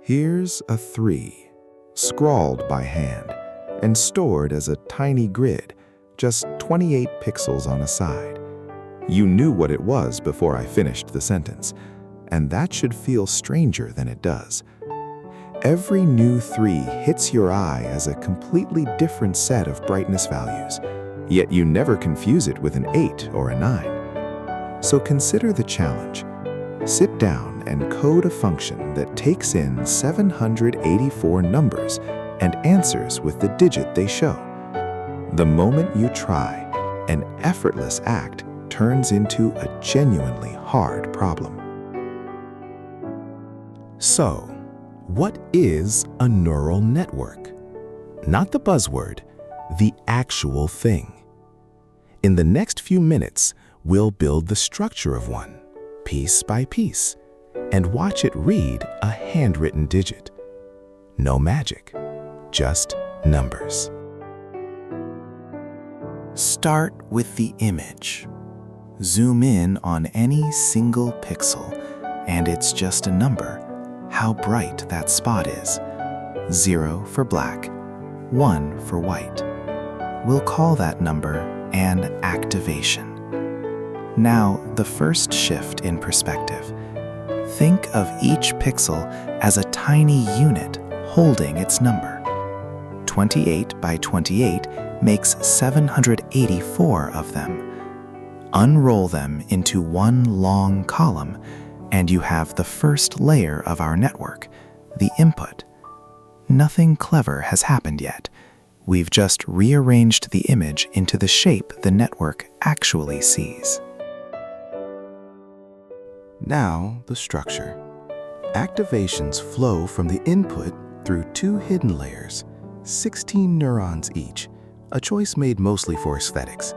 Here's a 3, scrawled by hand and stored as a tiny grid, just 28 pixels on a side. You knew what it was before I finished the sentence, and that should feel stranger than it does. Every new 3 hits your eye as a completely different set of brightness values, yet you never confuse it with an 8 or a 9. So consider the challenge. Sit down and code a function that takes in 784 numbers and answers with the digit they show. The moment you try, an effortless act turns into a genuinely hard problem. So, what is a neural network? Not the buzzword, the actual thing. In the next few minutes, we'll build the structure of one, piece by piece, and watch it read a handwritten digit. No magic, just numbers. Start with the image. Zoom in on any single pixel, and it's just a number. How bright that spot is. 0 for black, 1 for white. We'll call that number an activation. Now, the first shift in perspective. Think of each pixel as a tiny unit holding its number. 28 by 28 makes 784 of them. Unroll them into one long column, and you have the first layer of our network, the input. Nothing clever has happened yet. We've just rearranged the image into the shape the network actually sees. Now, the structure. Activations flow from the input through 2 hidden layers, 16 neurons each, a choice made mostly for aesthetics,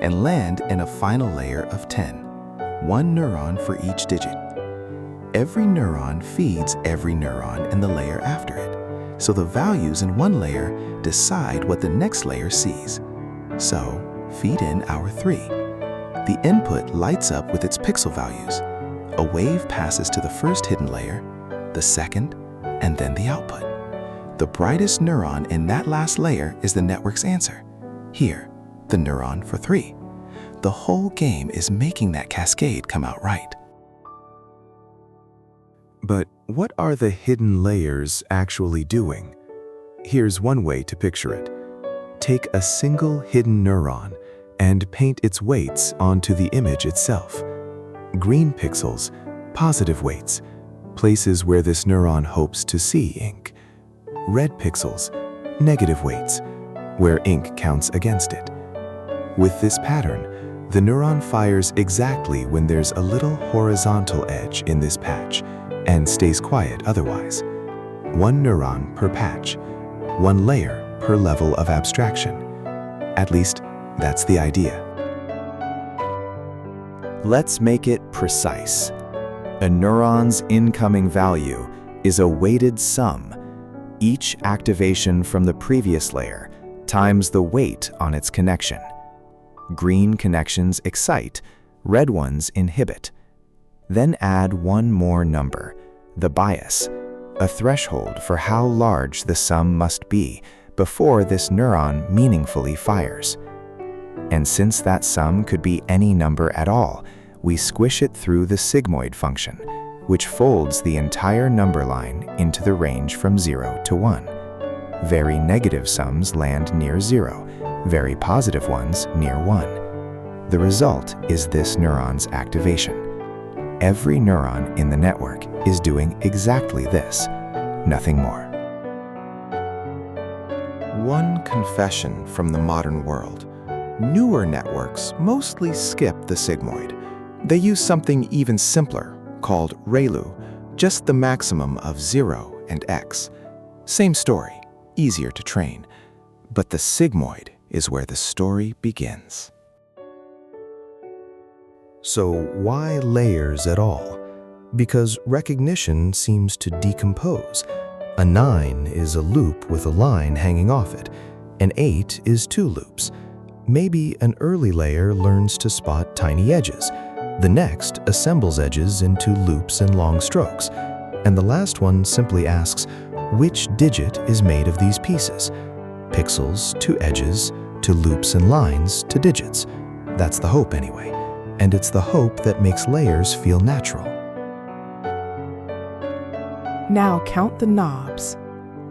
and land in a final layer of 10, 1 neuron for each digit. Every neuron feeds every neuron in the layer after it, so the values in one layer decide what the next layer sees. So, feed in our 3. The input lights up with its pixel values. A wave passes to the first hidden layer, the second, and then the output. The brightest neuron in that last layer is the network's answer. Here, the neuron for 3. The whole game is making that cascade come out right. But what are the hidden layers actually doing? Here's one way to picture it. Take a single hidden neuron and paint its weights onto the image itself. Green pixels, positive weights, places where this neuron hopes to see ink. Red pixels, negative weights, where ink counts against it. With this pattern, the neuron fires exactly when there's a little horizontal edge in this patch and stays quiet otherwise. 1 neuron per patch, 1 layer per level of abstraction. At least, that's the idea. Let's make it precise. A neuron's incoming value is a weighted sum. Each activation from the previous layer times the weight on its connection. Green connections excite, red ones inhibit. Then add one more number, the bias, a threshold for how large the sum must be before this neuron meaningfully fires. And since that sum could be any number at all, we squish it through the sigmoid function, which folds the entire number line into the range from 0 to 1. Very negative sums land near 0, very positive ones near 1. The result is this neuron's activation. Every neuron in the network is doing exactly this, nothing more. One confession from the modern world. Newer networks mostly skip the sigmoid. They use something even simpler, called ReLU, just the maximum of 0 and x. Same story, easier to train. But the sigmoid is where the story begins. So why layers at all? Because recognition seems to decompose. A 9 is a loop with a line hanging off it. An 8 is 2 loops. Maybe an early layer learns to spot tiny edges. The next assembles edges into loops and long strokes. And the last one simply asks, which digit is made of these pieces? Pixels to edges, to loops and lines, to digits. That's the hope anyway. And it's the hope that makes layers feel natural. Now count the knobs.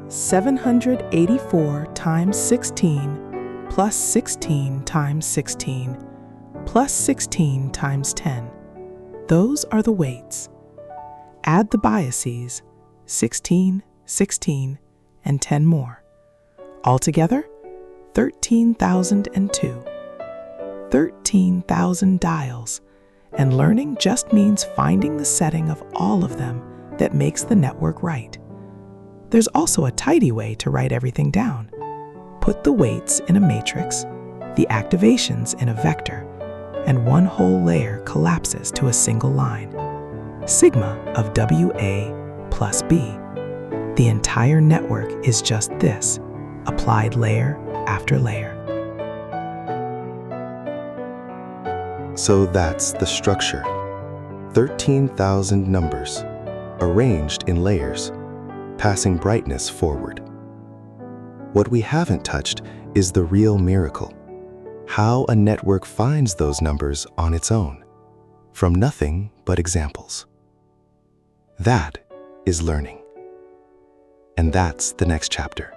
784 times 16 plus 16 times 16 plus 16 times 10. Those are the weights. Add the biases, 16, 16, and 10 more. Altogether, 13,002. 13,000 dials, and learning just means finding the setting of all of them that makes the network right. There's also a tidy way to write everything down. Put the weights in a matrix, the activations in a vector, and one whole layer collapses to a single line. Sigma of WA plus B. The entire network is just this, applied layer after layer. So that's the structure. 13,000 numbers, arranged in layers, passing brightness forward. What we haven't touched is the real miracle. How a network finds those numbers on its own, from nothing but examples. That is learning. And that's the next chapter.